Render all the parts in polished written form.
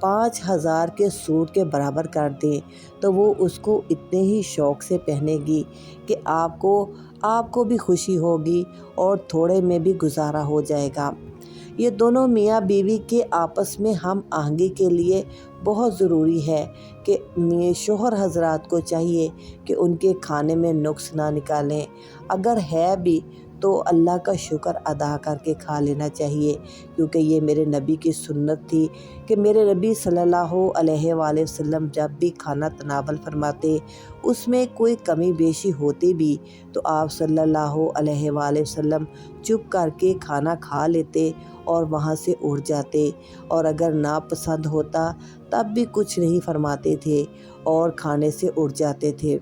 5,000 کے سوٹ کے برابر کر دیں تو وہ اس کو اتنے ہی شوق سے پہنے گی کہ آپ کو بھی خوشی ہوگی اور تھوڑے میں بھی گزارا ہو جائے گا۔ یہ دونوں میاں بیوی کے آپس میں ہم آہنگی کے لیے بہت ضروری ہے کہ شوہر حضرات کو چاہیے کہ ان کے کھانے میں نقص نہ نکالیں، اگر ہے بھی تو اللہ کا شکر ادا کر کے کھا لینا چاہیے، کیونکہ یہ میرے نبی کی سنت تھی کہ میرے نبی صلی اللہ علیہ وآلہ وسلم جب بھی کھانا تناول فرماتے اس میں کوئی کمی بیشی ہوتی بھی تو آپ صلی اللہ علیہ وآلہ وسلم چپ کر کے کھانا کھا لیتے اور وہاں سے اٹھ جاتے، اور اگر ناپسند ہوتا تب بھی کچھ نہیں فرماتے تھے اور کھانے سے اٹھ جاتے تھے۔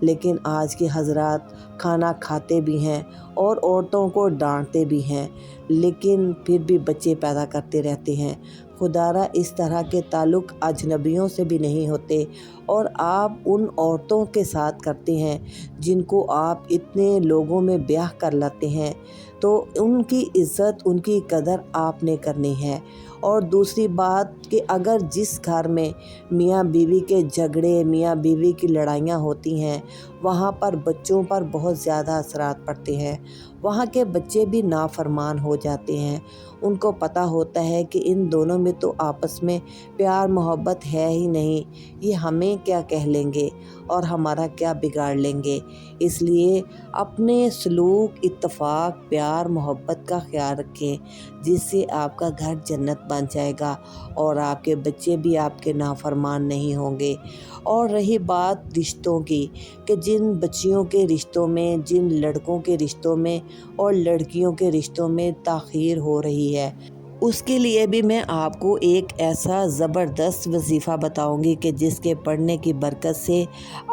لیکن آج کے حضرات کھانا کھاتے بھی ہیں اور عورتوں کو ڈانٹتے بھی ہیں، لیکن پھر بھی بچے پیدا کرتے رہتے ہیں۔ خدا را اس طرح کے تعلق اجنبیوں سے بھی نہیں ہوتے، اور آپ ان عورتوں کے ساتھ کرتے ہیں جن کو آپ اتنے لوگوں میں بیاہ کر لاتے ہیں، تو ان کی عزت ان کی قدر آپ نے کرنی ہے۔ اور دوسری بات کہ اگر جس گھر میں میاں بیوی کے جھگڑے، میاں بیوی کی لڑائیاں ہوتی ہیں، وہاں پر بچوں پر بہت زیادہ اثرات پڑتے ہیں، وہاں کے بچے بھی نافرمان ہو جاتے ہیں۔ ان کو پتہ ہوتا ہے کہ ان دونوں میں تو آپس میں پیار محبت ہے ہی نہیں، یہ ہمیں کیا کہہ لیں گے اور ہمارا کیا بگاڑ لیں گے۔ اس لیے اپنے سلوک، اتفاق، پیار محبت کا خیال رکھیں، جس سے آپ کا گھر جنت بن جائے گا اور آپ کے بچے بھی آپ کے نافرمان نہیں ہوں گے۔ اور رہی بات رشتوں کی، کہ جن بچیوں کے رشتوں میں، جن لڑکوں کے رشتوں میں اور لڑکیوں کے رشتوں میں تاخیر ہو رہی ہے، اس کے لیے بھی میں آپ کو ایک ایسا زبردست وظیفہ بتاؤں گی کہ جس کے پڑھنے کی برکت سے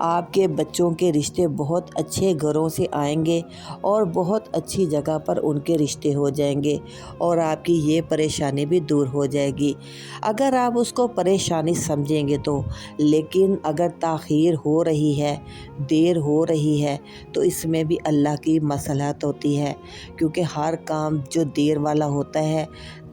آپ کے بچوں کے رشتے بہت اچھے گھروں سے آئیں گے اور بہت اچھی جگہ پر ان کے رشتے ہو جائیں گے، اور آپ کی یہ پریشانی بھی دور ہو جائے گی اگر آپ اس کو پریشانی سمجھیں گے تو۔ لیکن اگر تاخیر ہو رہی ہے، دیر ہو رہی ہے، تو اس میں بھی اللہ کی مصلحت ہوتی ہے، کیونکہ ہر کام جو دیر والا ہوتا ہے،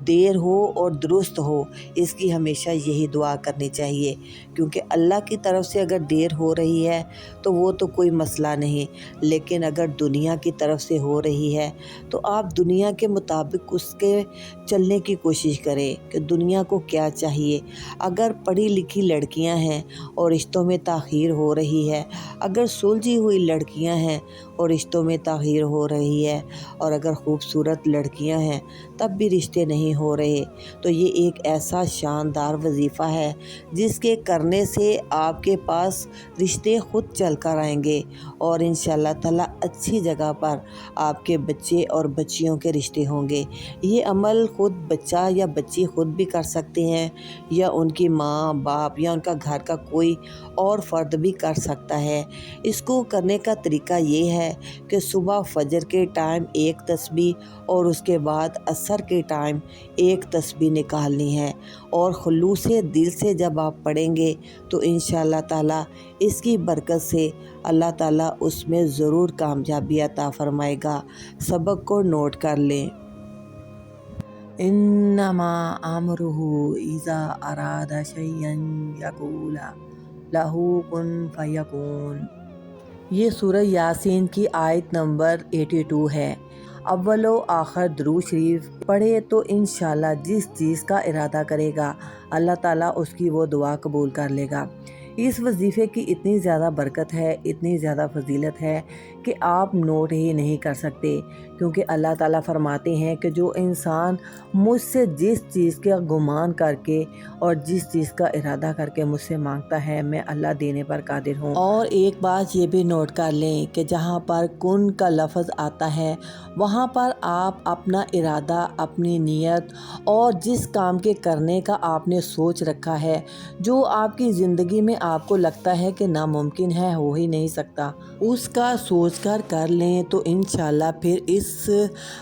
دیر ہو اور درست ہو، اس کی ہمیشہ یہی دعا کرنی چاہیے، کیونکہ اللہ کی طرف سے اگر دیر ہو رہی ہے تو وہ تو کوئی مسئلہ نہیں، لیکن اگر دنیا کی طرف سے ہو رہی ہے تو آپ دنیا کے مطابق اس کے چلنے کی کوشش کریں کہ دنیا کو کیا چاہیے۔ اگر پڑھی لکھی لڑکیاں ہیں اور رشتوں میں تاخیر ہو رہی ہے، اگر سلجھی ہوئی لڑکیاں ہیں اور رشتوں میں تاخیر ہو رہی ہے، اور اگر خوبصورت لڑکیاں ہیں تب بھی رشتے نہیں ہو رہے، تو یہ ایک ایسا شاندار وظیفہ ہے جس کے کرنے سے آپ کے پاس رشتے خود چل کر آئیں گے، اور انشاءاللہ تعالیٰ اچھی جگہ پر آپ کے بچے اور بچیوں کے رشتے ہوں گے۔ یہ عمل خود بچہ یا بچی خود بھی کر سکتے ہیں، یا ان کی ماں باپ یا ان کا گھر کا کوئی اور فرد بھی کر سکتا ہے۔ اس کو کرنے کا طریقہ یہ ہے کہ صبح فجر کے ٹائم ایک تسبیح اور اس کے بعد عصر کے ٹائم ایک تسبیح نکالنی ہے، اور خلوص دل سے جب آپ پڑھیں گے تو انشاءاللہ تعالیٰ اس کی برکت سے اللہ تعالیٰ اس میں ضرور کامیابی عطا فرمائے گا۔ سبق کو نوٹ کر لیں۔ انما امرہ اذا اراد شیئا یقول لہ کن فیکون۔ یہ سورہ یاسین کی آیت نمبر 82 ہے۔ اول و آخر درود شریف پڑھے تو انشاءاللہ جس چیز کا ارادہ کرے گا اللہ تعالیٰ اس کی وہ دعا قبول کر لے گا۔ اس وظیفے کی اتنی زیادہ برکت ہے، اتنی زیادہ فضیلت ہے کہ آپ نوٹ ہی نہیں کر سکتے، کیونکہ اللہ تعالیٰ فرماتے ہیں کہ جو انسان مجھ سے جس چیز کا گمان کر کے اور جس چیز کا ارادہ کر کے مجھ سے مانگتا ہے، میں اللہ دینے پر قادر ہوں۔ اور ایک بات یہ بھی نوٹ کر لیں کہ جہاں پر کن کا لفظ آتا ہے وہاں پر آپ اپنا ارادہ، اپنی نیت اور جس کام کے کرنے کا آپ نے سوچ رکھا ہے، جو آپ کی زندگی میں آپ کو لگتا ہے کہ ناممکن ہے، ہو ہی نہیں سکتا، اس کا سوچ سوچ کر لیں تو انشاءاللہ پھر اس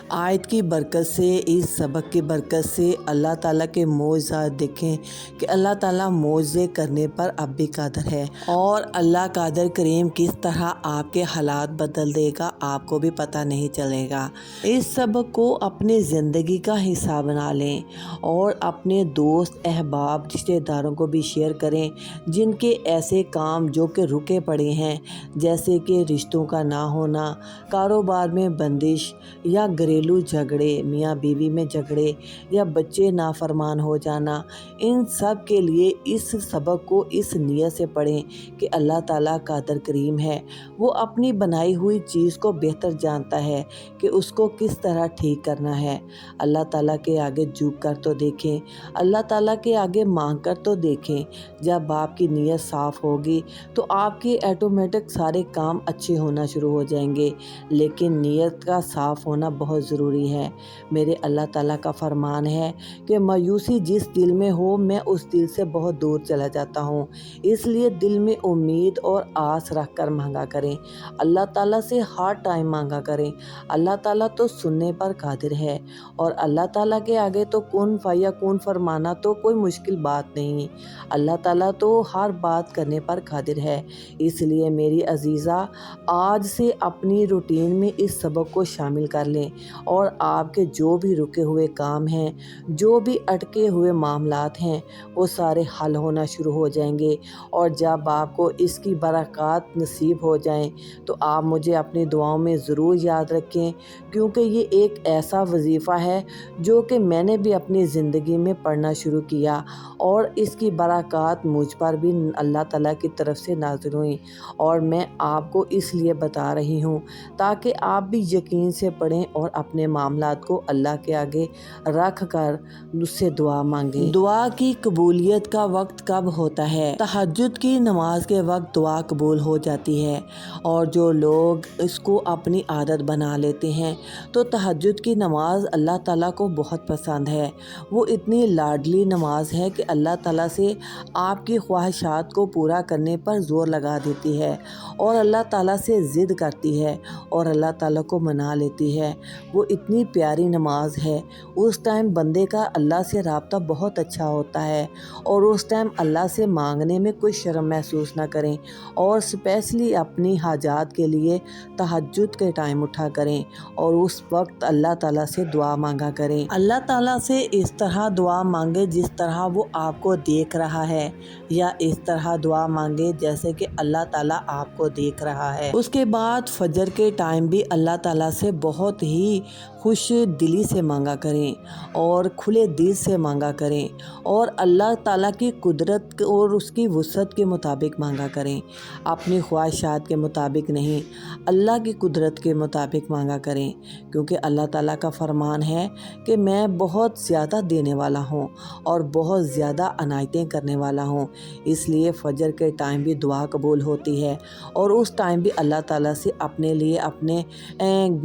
آیت کی برکت سے، اس سبق کی برکت سے اللہ تعالیٰ کے معجزات دیکھیں کہ اللہ تعالیٰ معجزے کرنے پر اب بھی قادر ہے، اور اللہ قادر کریم کس طرح آپ کے حالات بدل دے گا آپ کو بھی پتہ نہیں چلے گا۔ اس سبق کو اپنی زندگی کا حصہ بنا لیں اور اپنے دوست، احباب، رشتہ داروں کو بھی شیئر کریں جن کے ایسے کام جو کہ رکے پڑے ہیں، جیسے کہ رشتوں کا نہ ہونا، کاروبار میں بندش یا گھریلو جھگڑے، میاں بیوی میں جھگڑے یا بچے نافرمان ہو جانا۔ ان سب کے لیے اس سبق کو اس نیت سے پڑھیں کہ اللہ تعالیٰ قادر کریم ہے، وہ اپنی بنائی ہوئی چیز کو بہتر جانتا ہے کہ اس کو کس طرح ٹھیک کرنا ہے۔ اللہ تعالیٰ کے آگے جھک کر تو دیکھیں، اللہ تعالیٰ کے آگے مانگ کر تو دیکھیں۔ جب آپ کی نیت صاف ہوگی تو آپ کے آٹومیٹک سارے کام اچھے ہونا شروع ہو جائیں گے، لیکن نیت کا صاف ہونا بہت ضروری ہے۔ میرے اللہ تعالیٰ کا فرمان ہے کہ مایوسی جس دل میں ہو میں اس دل سے بہت دور چلا جاتا ہوں، اس لیے دل میں امید اور آس رکھ کر مانگا کریں، اللہ تعالیٰ سے ہر ٹائم مانگا کریں۔ اللہ تعالیٰ تو سننے پر قادر ہے، اور اللہ تعالیٰ کے آگے تو کن فیکون فرمانا تو کوئی مشکل بات نہیں۔ اللہ تعالیٰ تو ہر بات کرنے پر قادر ہے۔ اس لیے میری عزیزہ، آج سے اپنی روٹین میں اس سبق کو شامل کر لیں، اور آپ کے جو بھی رکے ہوئے کام ہیں، جو بھی اٹکے ہوئے معاملات ہیں، وہ سارے حل ہونا شروع ہو جائیں گے۔ اور جب آپ کو اس کی برکات نصیب ہو جائیں تو آپ مجھے اپنی دعاؤں میں ضرور یاد رکھیں، کیونکہ یہ ایک ایسا وظیفہ ہے جو کہ میں نے بھی اپنی زندگی میں پڑھنا شروع کیا، اور اس کی برکات مجھ پر بھی اللہ تعالیٰ کی طرف سے نازل ہوئیں، اور میں آپ کو اس لیے بتا رہی ہوں تاکہ آپ بھی یقین سے پڑھیں اور اپنے معاملات کو اللہ کے آگے رکھ کر اس سے دعا مانگیں۔ دعا کی قبولیت کا وقت کب ہوتا ہے؟ تہجد کی نماز کے وقت دعا قبول ہو جاتی ہے، اور جو لوگ اس کو اپنی عادت بنا لیتے ہیں تو تہجد کی نماز اللہ تعالیٰ کو بہت پسند ہے۔ وہ اتنی لاڈلی نماز ہے کہ اللہ تعالیٰ سے آپ کی خواہشات کو پورا کرنے پر زور لگا دیتی ہے، اور اللہ تعالیٰ سے ضد کرتی ہے اور اللہ تعالیٰ کو منا لیتی ہے۔ وہ اتنی پیاری نماز ہے، اس ٹائم بندے کا اللہ سے رابطہ بہت اچھا ہوتا ہے، اور اس ٹائم اللہ سے مانگنے میں کوئی شرم محسوس نہ کریں، اور اسپیشلی اپنی حاجات کے لیے تہجد کے ٹائم اٹھا کریں اور اس وقت اللہ تعالیٰ سے دعا مانگا کریں۔ اللہ تعالیٰ سے اس طرح دعا مانگے جس طرح وہ آپ کو دیکھ رہا ہے، یا اس طرح دعا مانگے جیسے کہ اللہ تعالیٰ آپ کو دیکھ رہا ہے۔ اس کے بعد فجر کے ٹائم بھی اللہ تعالیٰ سے بہت ہی خوش دلی سے مانگا کریں اور کھلے دل سے مانگا کریں، اور اللہ تعالیٰ کی قدرت اور اس کی وسعت کے مطابق مانگا کریں، اپنی خواہشات کے مطابق نہیں، اللہ کی قدرت کے مطابق مانگا کریں، کیونکہ اللہ تعالیٰ کا فرمان ہے کہ میں بہت زیادہ دینے والا ہوں اور بہت زیادہ عنایتیں کرنے والا ہوں۔ اس لیے فجر کے ٹائم بھی دعا قبول ہوتی ہے، اور اس ٹائم بھی اللہ تعالیٰ سے اپنے لیے، اپنے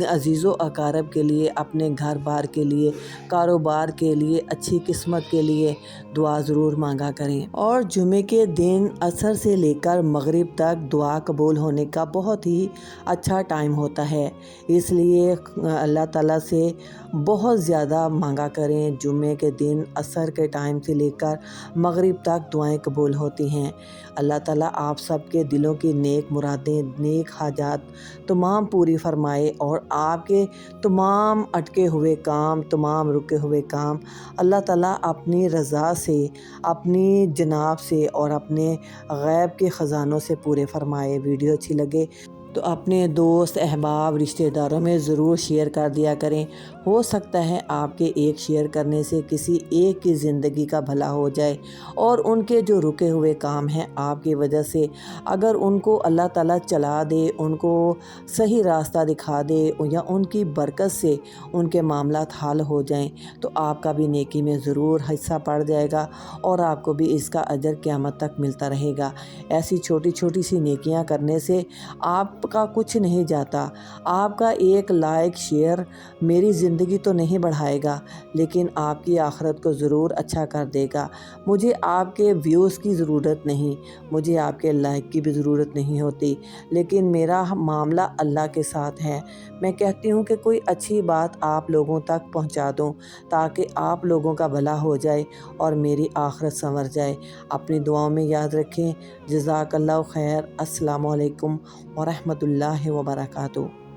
عزیز و اقارب کے لیے، اپنے گھر بار کے لیے، کاروبار کے لیے، اچھی قسمت کے لیے دعا ضرور مانگا کریں۔ اور جمعے کے دن عصر سے لے کر مغرب تک دعا قبول ہونے کا بہت ہی اچھا ٹائم ہوتا ہے، اس لیے اللہ تعالیٰ سے بہت زیادہ مانگا کریں۔ جمعے کے دن عصر کے ٹائم سے لے کر مغرب تک دعائیں قبول ہوتی ہیں۔ اللہ تعالیٰ آپ سب کے دلوں کی نیک مرادیں، نیک حاجات تمام پوری فرمائے، اور آپ کے تمام اٹکے ہوئے کام، تمام رکے ہوئے کام اللہ تعالیٰ اپنی رضا سے، اپنی جناب سے اور اپنے غیب کے خزانوں سے پورے فرمائے۔ ویڈیو اچھی لگے تو اپنے دوست، احباب، رشتہ داروں میں ضرور شیئر کر دیا کریں۔ ہو سکتا ہے آپ کے ایک شیئر کرنے سے کسی ایک کی زندگی کا بھلا ہو جائے، اور ان کے جو رکے ہوئے کام ہیں آپ کی وجہ سے اگر ان کو اللہ تعالیٰ چلا دے، ان کو صحیح راستہ دکھا دے، یا ان کی برکت سے ان کے معاملات حل ہو جائیں، تو آپ کا بھی نیکی میں ضرور حصہ پڑ جائے گا، اور آپ کو بھی اس کا اجر قیامت تک ملتا رہے گا۔ ایسی چھوٹی چھوٹی سی نیکیاں کرنے سے آپ آپ کا کچھ نہیں جاتا۔ آپ کا ایک لائک شیئر میری زندگی تو نہیں بڑھائے گا لیکن آپ کی آخرت کو ضرور اچھا کر دے گا۔ مجھے آپ کے ویوز کی ضرورت نہیں، مجھے آپ کے لائک کی بھی ضرورت نہیں ہوتی، لیکن میرا معاملہ اللہ کے ساتھ ہے۔ میں کہتی ہوں کہ کوئی اچھی بات آپ لوگوں تک پہنچا دوں تاکہ آپ لوگوں کا بھلا ہو جائے اور میری آخرت سنور جائے۔ اپنی دعاؤں میں یاد رکھیں۔ جزاک اللہ خیر۔ السلام علیکم ورحمۃ اللہ وبرکاتہ۔